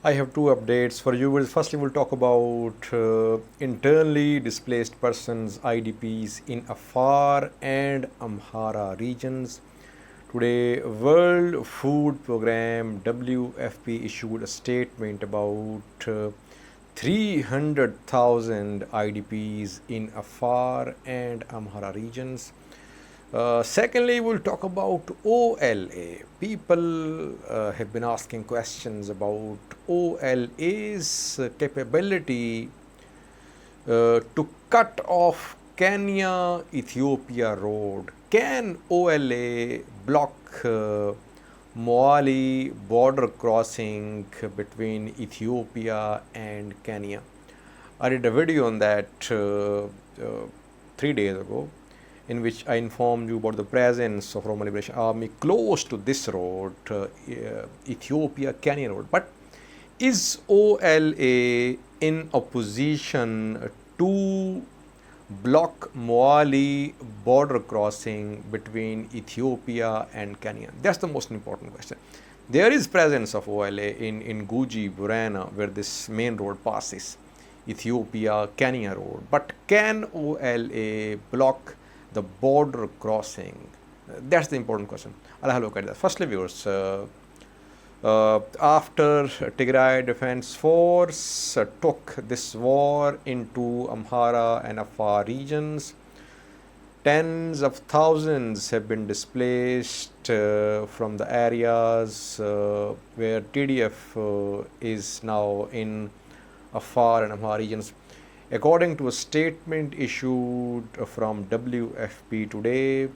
I have two updates for you. Firstly, we'll talk about internally displaced persons (IDPs) in Afar and Amhara regions. Today, World Food Programme (WFP) issued a statement about 300,000 IDPs in Afar and Amhara regions. Secondly, we'll talk about OLA. People have been asking questions about OLA's capability to cut off Kenya Ethiopia road. Can OLA block Moali border crossing between Ethiopia and Kenya? I did a video on that 3 days ago, in which I informed you about the presence of Oromo Liberation Army close to this road, Ethiopia-Kenya road. But is OLA in opposition to block Moali border crossing between Ethiopia and Kenya? That's the most important question. There is presence of OLA in Guji, Burana, where this main road passes, Ethiopia-Kenya road. But can OLA block the border crossing? That's the important question. I'll have a look at that. Firstly, viewers, after Tigray Defense Force took this war into Amhara and Afar regions, tens of thousands have been displaced from the areas where TDF is now in Afar and Amhara regions. According to a statement issued from WFP today,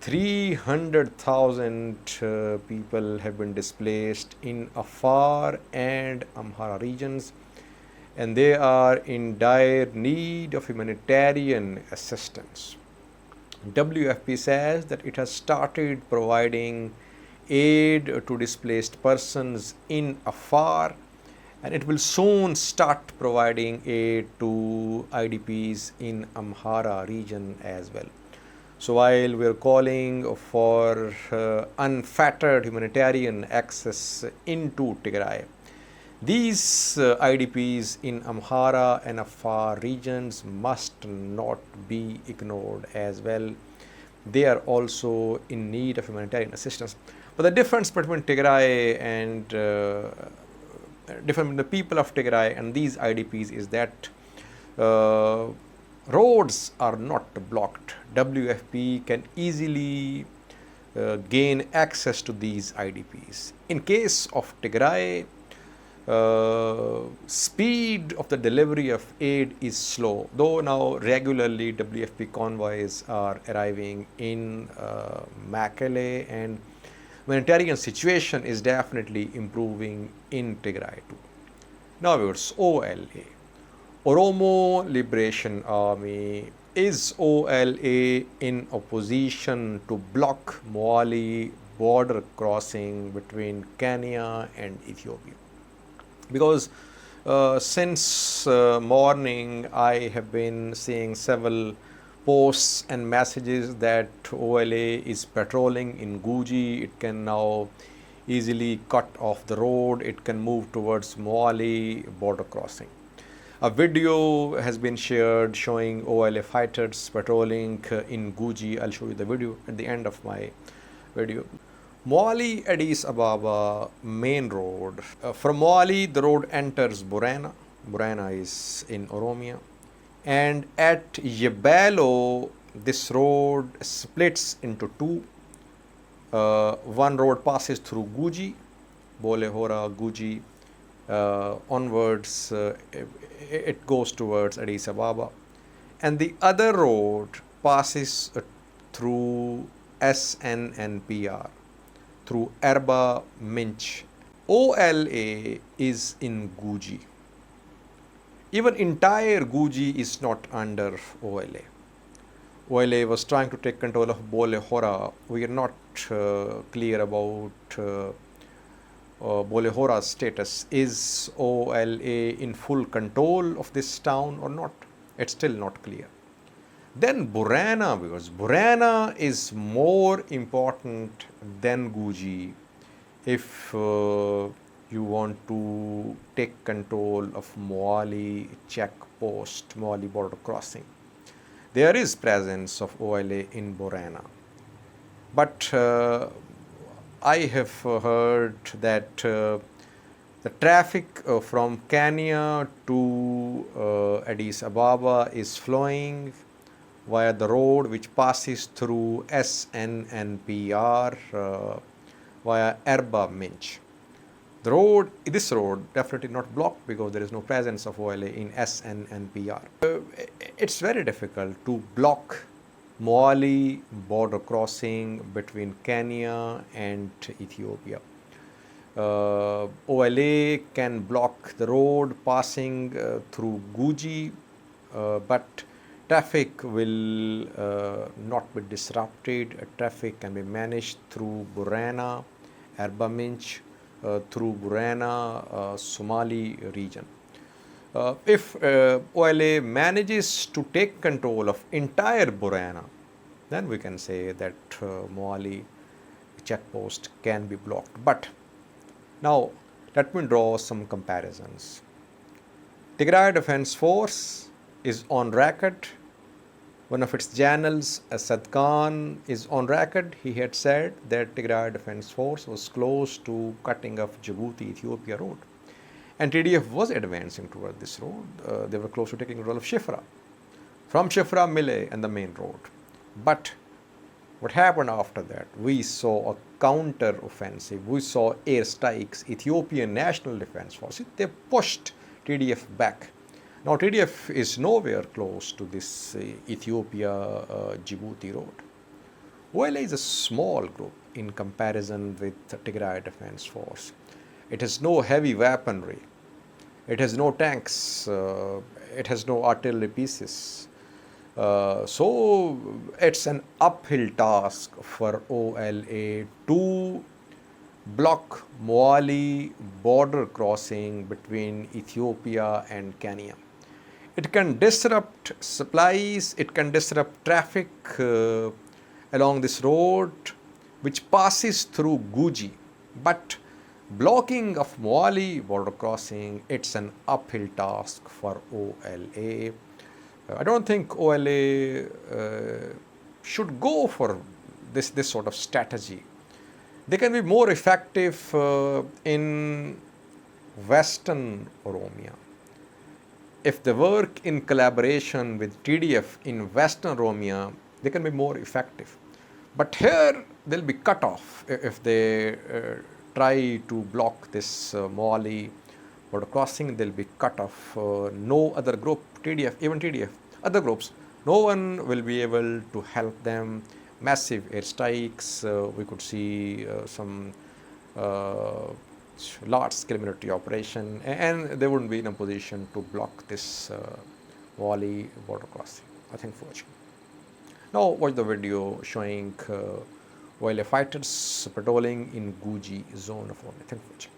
300,000 people have been displaced in Afar and Amhara regions, and they are in dire need of humanitarian assistance. WFP says that it has started providing aid to displaced persons in Afar, and it will soon start providing aid to IDPs in Amhara region as well. So while we're calling for unfettered humanitarian access into Tigray, these IDPs in Amhara and Afar regions must not be ignored as well. They are also in need of humanitarian assistance. But the difference between Tigray and the people of Tigray and these IDPs is that roads are not blocked. WFP can easily gain access to these IDPs. In case of Tigray, speed of the delivery of aid is slow, though now regularly WFP convoys are arriving in Mekelle, and humanitarian situation is definitely improving in Tigray too. Now viewers, OLA, Oromo Liberation Army. Is OLA in opposition to block Moali border crossing between Kenya and Ethiopia? Because since morning I have been seeing several posts and messages that OLA is patrolling in Guji. It can now easily cut off the road. It can move towards Moali border crossing. A video has been shared showing OLA fighters patrolling in Guji. I'll show you the video at the end of my video. Moali Addis Ababa main road. From Moali, the road enters Burana. Burana is in Oromia. And at Yebelo, this road splits into two. One road passes through Guji, Bolehora, Guji, onwards. It goes towards Addis Ababa. And the other road passes through SNNPR, through Erba Minch. OLA is in Guji. Even entire Guji is not under OLA. OLA was trying to take control of Bolehora. We are not clear about Bolehora's status. Is OLA in full control of this town or not? It's still not clear. Then Burana, because Burana is more important than Guji. If you want to take control of Moali checkpost, Moali border crossing. There is presence of OLA in Borana, but I have heard that the traffic from Kenya to Addis Ababa is flowing via the road which passes through SNNPR via Erba Minch. This road definitely not blocked because there is no presence of OLA in SNNPR. It's very difficult to block Moali border crossing between Kenya and Ethiopia. OLA can block the road passing through Guji, but traffic will not be disrupted. Traffic can be managed through Burana, Erba Minch, through Burana, Somali region. If OLA manages to take control of entire Burana, then we can say that Moali checkpost can be blocked. But now let me draw some comparisons. Tigray Defence Force is on record. One of its generals, Asad Khan, is on record. He had said that Tigray Defence Force was close to cutting off Djibouti-Ethiopia road. And TDF was advancing toward this road. They were close to taking control of Shifra. From Shifra, Mile and the main road. But what happened after that? We saw a counter offensive. We saw airstrikes. Ethiopian National Defence Force, they pushed TDF back. Now TDF is nowhere close to this Ethiopia-Djibouti road. OLA is a small group in comparison with Tigray Defence Force. It has no heavy weaponry. It has no tanks. It has no artillery pieces. So it's an uphill task for OLA to block Moali border crossing between Ethiopia and Kenya. It can disrupt supplies, it can disrupt traffic along this road which passes through Guji. But blocking of Moali border crossing, it's an uphill task for OLA. I don't think OLA should go for this sort of strategy. They can be more effective in Western Oromia. If they work in collaboration with TDF in Western Oromia, they can be more effective. But here they'll be cut off if they try to block this Moali border crossing. They'll be cut off. No other group, TDF, even TDF, other groups, no one will be able to help them. Massive airstrikes. We could see some large-scale military operation, and they wouldn't be in a position to block this Moali border crossing. Thanks for watching. Now watch the video showing OLA fighters patrolling in Guji zone of Oromia. Thanks for watching.